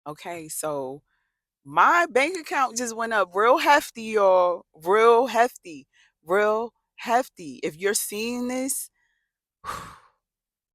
Okay, so my bank account just went up real hefty, y'all. Real hefty. Real hefty. If you're seeing this,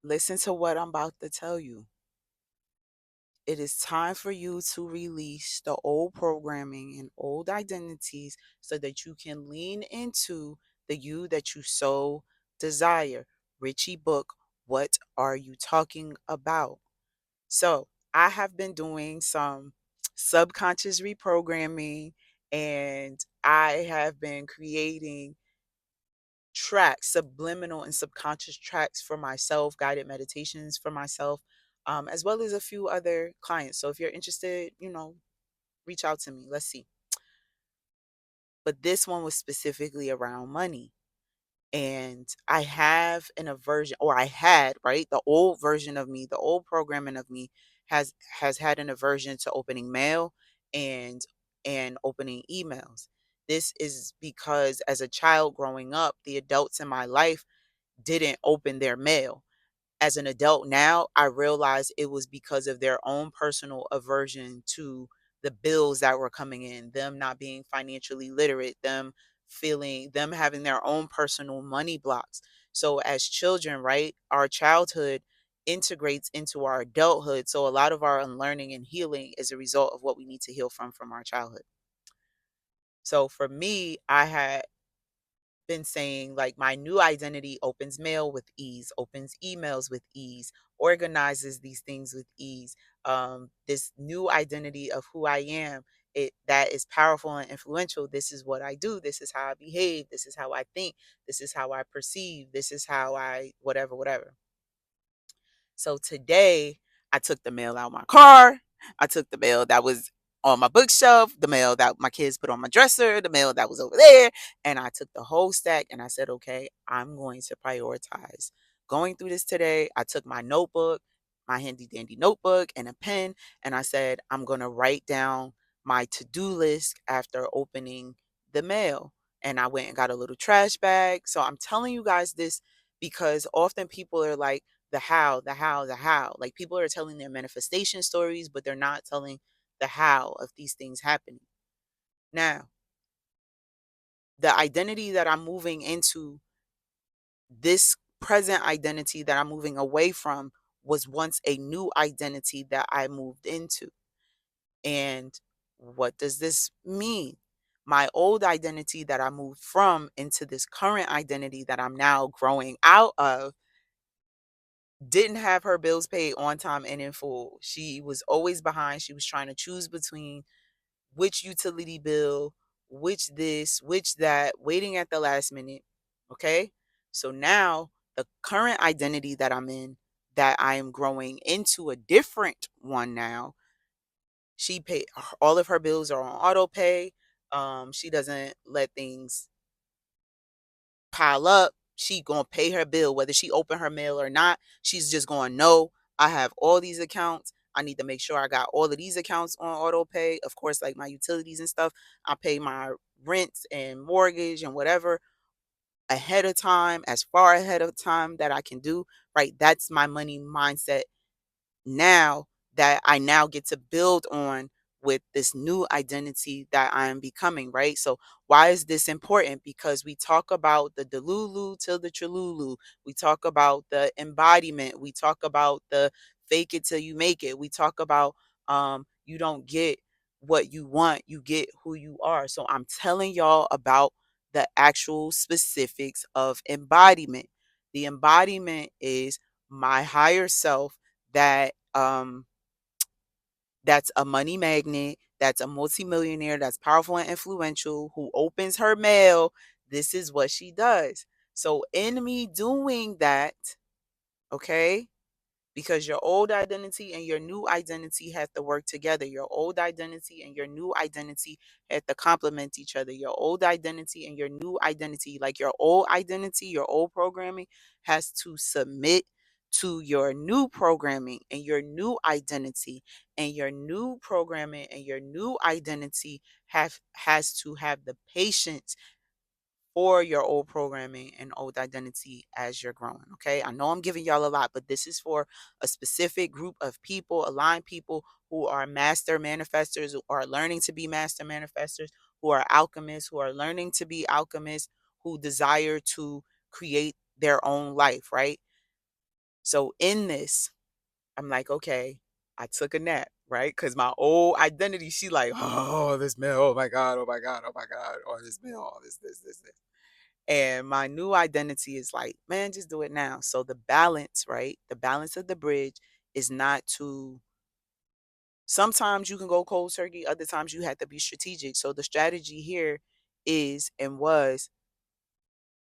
listen to what I'm about to tell you. It is time for you to release the old programming and old identities so that you can lean into the you that you so desire. Richie Book, what are you talking about? So, I have been doing some subconscious reprogramming, and I have been creating tracks, subliminal and subconscious tracks for myself, guided meditations for myself, as well as a few other clients. So if you're interested, reach out to me. Let's see. But this one was specifically around money. And I have an aversion, or I had, right? The old version of me, the old programming of me has had an aversion to opening mail and opening emails. This is because as a child growing up, the adults in my life didn't open their mail. As an adult now, I realized it was because of their own personal aversion to the bills that were coming in, them not being financially literate, them having their own personal money blocks. So as children, right, our childhood integrates into our adulthood. So a lot of our unlearning and healing is a result of what we need to heal from our childhood. So for me, I had been saying like my new identity opens mail with ease, opens emails with ease, organizes these things with ease. This new identity of who I am, it that is powerful and influential. This is what I do. This is how I behave. This is how I think. This is how I perceive. This is how I whatever, whatever. So today I took the mail out my car. I took the mail that was on my bookshelf, the mail that my kids put on my dresser, the mail that was over there. And I took the whole stack and I said, okay, I'm going to prioritize going through this today. I took my notebook, my handy dandy notebook and a pen. And I said, I'm going to write down my to do list after opening the mail. And I went and got a little trash bag. So I'm telling you guys this because often people are like, the how, the how, the how. Like people are telling their manifestation stories, but they're not telling the how of these things happening. Now, the identity that I'm moving into, this present identity that I'm moving away from, was once a new identity that I moved into. And what does this mean? My old identity that I moved from into this current identity that I'm now growing out of didn't have her bills paid on time and in full. She was always behind. She was trying to choose between which utility bill, which this, which that, waiting at the last minute. Okay. So now the current identity that I'm in, that I am growing into a different one now, she paid all of her bills are on auto pay. She doesn't let things pile up. She gonna pay her bill whether she open her mail or not. She's just going, no, I have all these accounts. I need to make sure I got all of these accounts on auto pay. Of course, like my utilities and stuff, I pay my rents and mortgage and whatever ahead of time, as far ahead of time that I can do. Right, that's my money mindset now, that I now get to build on with this new identity that I am becoming, right? So why is this important? Because we talk about the delulu till the trululu. We talk about the embodiment. We talk about the fake it till you make it. We talk about you don't get what you want, you get who you are. So I'm telling y'all about the actual specifics of embodiment. The embodiment is my higher self that that's a money magnet, that's a multimillionaire, that's powerful and influential, who opens her mail. This is what she does. So in me doing that, okay, because your old identity and your new identity have to work together. Your old identity and your new identity have to complement each other. Your old identity and your new identity, like your old identity, your old programming, has to submit to your new programming and your new identity, and your new programming and your new identity has to have the patience for your old programming and old identity as you're growing. Okay. I know I'm giving y'all a lot, but this is for a specific group of people, aligned people who are master manifestors, who are learning to be master manifestors, who are alchemists, who are learning to be alchemists, who desire to create their own life. Right. So in this, I'm like, okay, I took a nap, right? Because my old identity, she like, oh, this man, oh my God, oh my God, oh my God, oh this man, oh this. And my new identity is like, man, just do it now. So the balance, right? The balance of the bridge is not to, sometimes you can go cold turkey, other times you have to be strategic. So the strategy here is and was,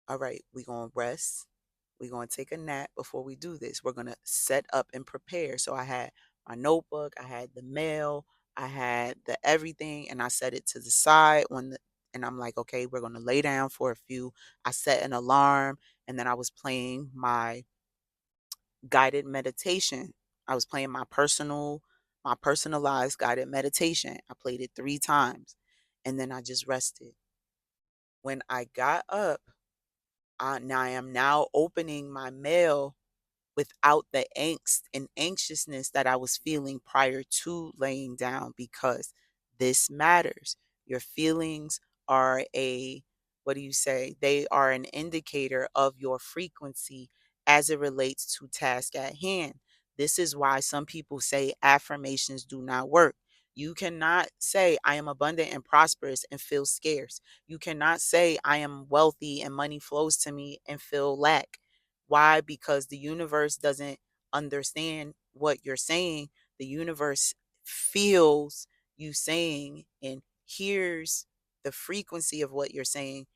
all right, we're going to rest. We're going to take a nap before we do this. We're going to set up and prepare. So I had my notebook, I had the mail, I had the everything, and I set it to the side and I'm like, okay, we're going to lay down for a few. I set an alarm, and then I was playing my guided meditation. I was playing my personalized guided meditation. I played it 3 times, and then I just rested. When I got up, I am now opening my mail without the angst and anxiousness that I was feeling prior to laying down, because this matters. Your feelings are what do you say? They are an indicator of your frequency as it relates to task at hand. This is why some people say affirmations do not work. You cannot say I am abundant and prosperous and feel scarce. You cannot say I am wealthy and money flows to me and feel lack. Why? Because the universe doesn't understand what you're saying. The universe feels you saying and hears the frequency of what you're saying,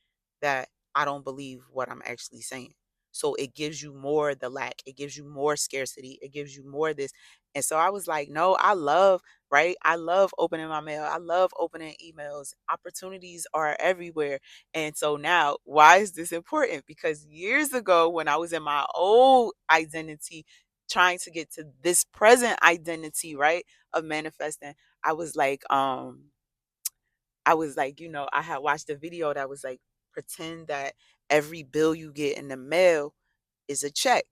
that I don't believe what I'm actually saying. So it gives you more the lack. It gives you more scarcity. It gives you more this. And so I was like, no, I love, right? I love opening my mail. I love opening emails. Opportunities are everywhere. And so now, why is this important? Because years ago, when I was in my old identity, trying to get to this present identity, right, of manifesting, I was like, I had watched a video that was like, pretend that every bill you get in the mail is a check.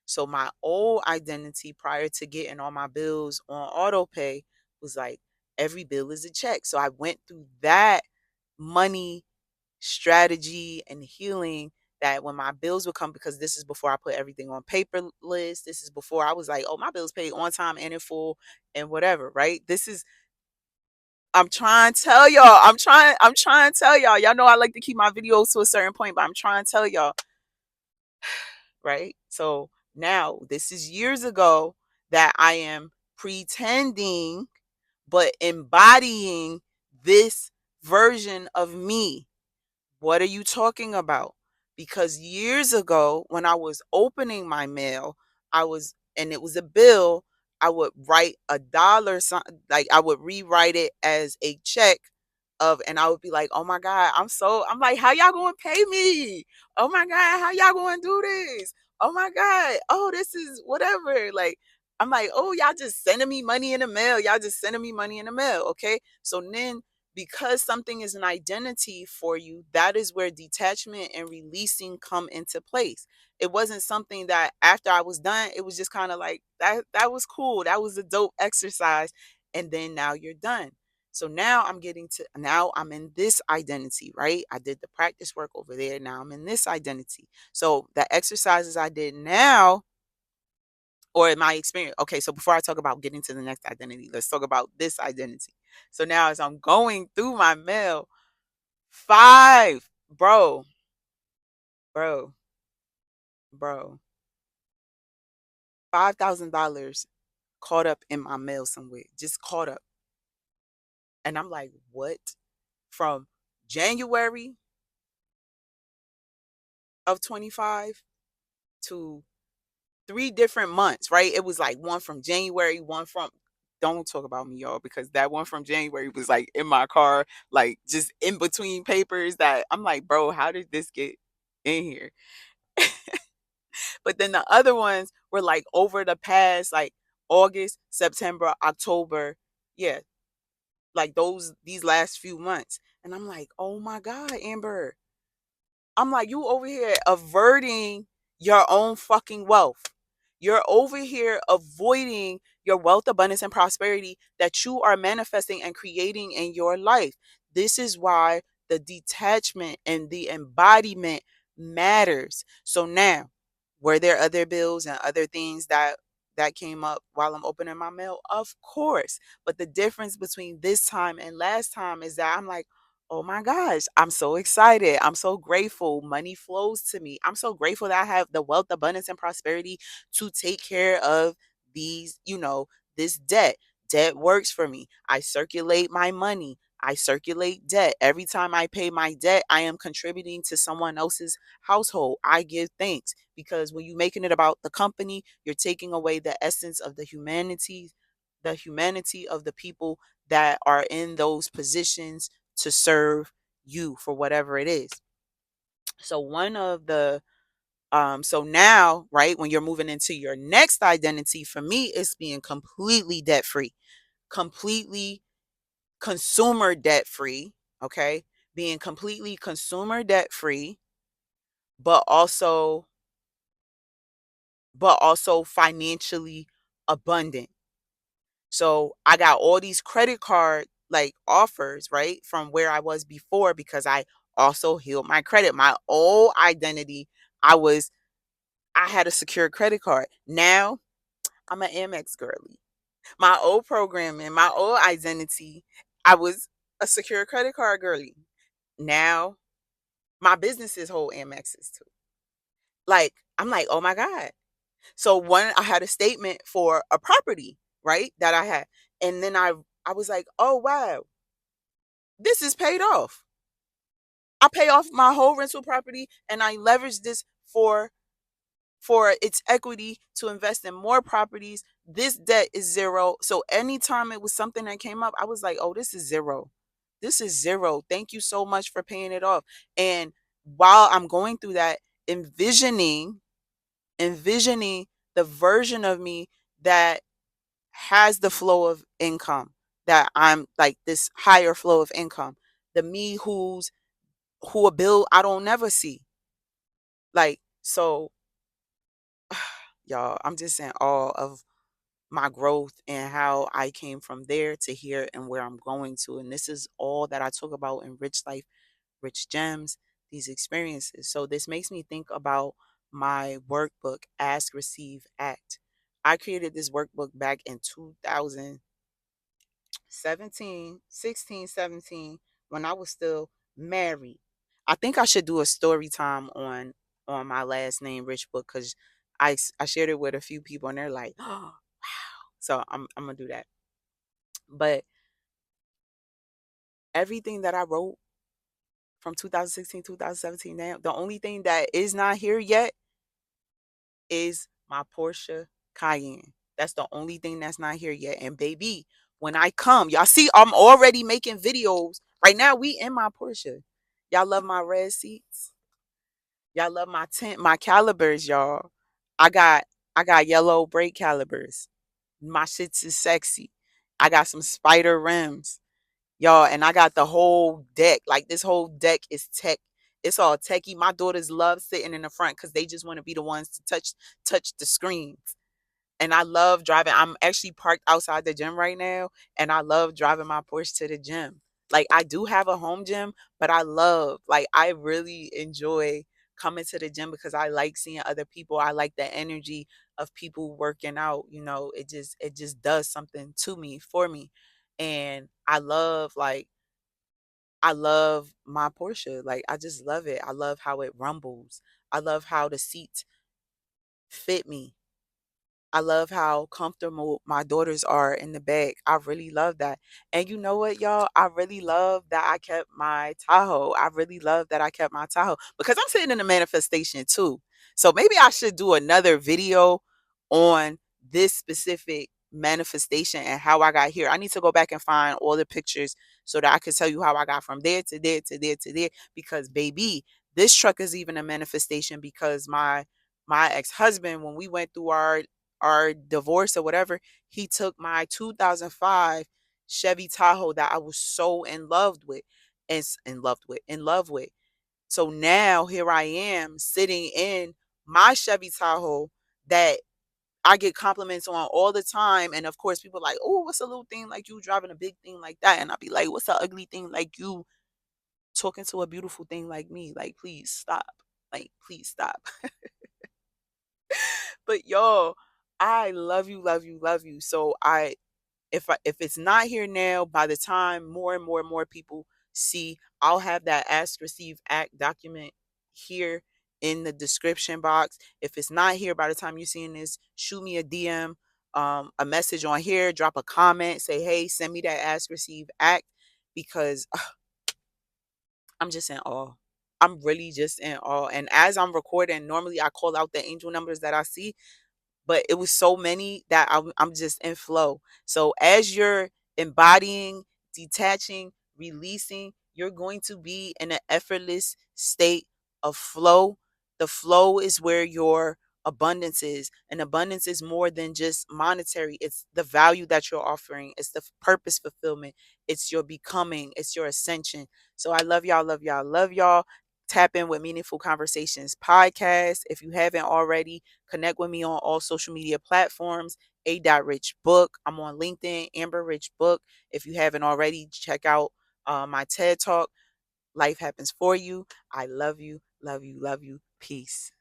So my old identity prior to getting all my bills on auto pay was like, every bill is a check. So I went through that money strategy and healing, that when my bills would come, because this is before I put everything on paperless. This is before I was like, oh, my bills paid on time and in full and whatever, right? This is, I'm trying to tell y'all. I'm trying to tell y'all. Y'all know I like to keep my videos to a certain point, but I'm trying to tell y'all, right? So now this is years ago that I am pretending but embodying this version of me. What are you talking about? Because years ago, when I was opening my mail, and it was a bill, I would write a dollar, like I would rewrite it as a check and I would be like, oh my God, I'm like, how y'all going to pay me? Oh my God, how y'all going to do this? Oh my God, oh, this is whatever. Like, I'm like, oh, y'all just sending me money in the mail. Y'all just sending me money in the mail. Okay. So then, because something is an identity for you, that is where detachment and releasing come into place. It wasn't something that after I was done, it was just kind of like that was cool. That was a dope exercise. And then now you're done. So now I'm in this identity, right? I did the practice work over there. Now I'm in this identity. So the exercises I did now, or in my experience. Okay, so before I talk about getting to the next identity, let's talk about this identity. So now as I'm going through my mail, five, bro, bro, $5,000 caught up in my mail somewhere, just caught up. And I'm like, what? From January of 25 to 3 different months, right? It was like one from January, one from, don't talk about me, y'all, because that one from January was like in my car, like just in between papers, that I'm like, bro, how did this get in here? But then the other ones were like over the past, like August, September, October. Yeah, like these last few months. And I'm like, oh my God, Amber. I'm like, you over here averting your own fucking wealth. You're over here avoiding your wealth, abundance, and prosperity that you are manifesting and creating in your life. This is why the detachment and the embodiment matters. So now, were there other bills and other things that came up while I'm opening my mail? Of course. But the difference between this time and last time is that I'm like, oh my gosh, I'm so excited. I'm so grateful. Money flows to me. I'm so grateful that I have the wealth, abundance, and prosperity to take care of these, this debt. Debt works for me. I circulate my money. I circulate debt. Every time I pay my debt, I am contributing to someone else's household. I give thanks because when you're making it about the company, you're taking away the essence of the humanity of the people that are in those positions to serve you for whatever it is. So one of the so now, right, when you're moving into your next identity, for me, it's being completely debt free, completely consumer debt free, okay? Being completely consumer debt free, but also financially abundant. So I got all these credit card like offers, right, from where I was before because I also healed my credit. My old identity, I had a secure credit card. Now I'm an Amex girly. My old programming, my old identity, I was a secure credit card girly. Now my businesses hold Amexes too. Like, I'm like, oh my God. So one, I had a statement for a property, right? That I had. And then I was like, oh wow, this is paid off. I pay off my whole rental property and I leverage this for its equity to invest in more properties. This debt is zero. So anytime it was something that came up, I was like, oh, this is zero. This is zero. Thank you so much for paying it off. And while I'm going through that, envisioning the version of me that has the flow of income, that I'm like this higher flow of income, the me who a bill I don't never see. Like, so y'all, I'm just in awe of my growth and how I came from there to here and where I'm going to. And this is all that I talk about in Rich Life, Rich Gems, these experiences. So this makes me think about my workbook, Ask, Receive, Act. I created this workbook back in 2017, 16, 17, when I was still married. I think I should do a story time on my last name Rich book because I shared it with a few people and they're like, oh, so I'm gonna do that. But everything that I wrote from 2016, 2017 now, the only thing that is not here yet is my Porsche Cayenne. That's the only thing that's not here yet. And baby, when I come, y'all see I'm already making videos. Right now we in my Porsche. Y'all love my red seats. Y'all love my tent, my calibers, y'all. I got I got yellow brake calibers. My shits is sexy. I got some spider rims. Y'all, and I got the whole deck. Like this whole deck is tech. It's all techie. My daughters love sitting in the front because they just want to be the ones to touch the screens. And I love driving. I'm actually parked outside the gym right now, and I love driving my Porsche to the gym. Like I do have a home gym, but I really enjoy coming to the gym because I like seeing other people. I like the energy of people working out. It just does something to me, for me. And I love my Porsche. Like I just love it. I love how it rumbles. I love how the seats fit me. I love how comfortable my daughters are in the back. I really love that. And you know what, y'all? I really love that I kept my Tahoe. I really love that I kept my Tahoe because I'm sitting in a manifestation too. So maybe I should do another video on this specific manifestation and how I got here. I need to go back and find all the pictures so that I can tell you how I got from there to there to there to there because baby, this truck is even a manifestation because my ex-husband, when we went through our divorce or whatever, he took my 2005 Chevy Tahoe that I was so in love with. So now here I am sitting in my Chevy Tahoe that I get compliments on all the time. And of course, people like, oh, what's a little thing like you driving a big thing like that? And I'll be like, what's a ugly thing like you talking to a beautiful thing like me? Like, please stop. Like, please stop. But y'all, I love you, love you, love you. So if it's not here now, by the time more and more and more people see, I'll have that ask receive act document here in the description box. If it's not here by the time you're seeing this, shoot me a DM, a message on here, drop a comment, say, hey, send me that ask receive act, because I'm just in awe. I'm really just in awe. And as I'm recording, normally I call out the angel numbers that I see, but it was so many that I'm just in flow. So as you're embodying, detaching, releasing, you're going to be in an effortless state of flow. The flow is where your abundance is, and abundance is more than just monetary. It's the value that you're offering, it's the purpose fulfillment, it's your becoming, it's your ascension. So I love y'all, love y'all, love y'all. Tap in with Meaningful Conversations podcast. If you haven't already, connect with me on all social media platforms. Rich Book. I'm on LinkedIn, Amber Rich Book. If you haven't already, check out my TED Talk. Life happens for you. I love you, love you, love you. Peace.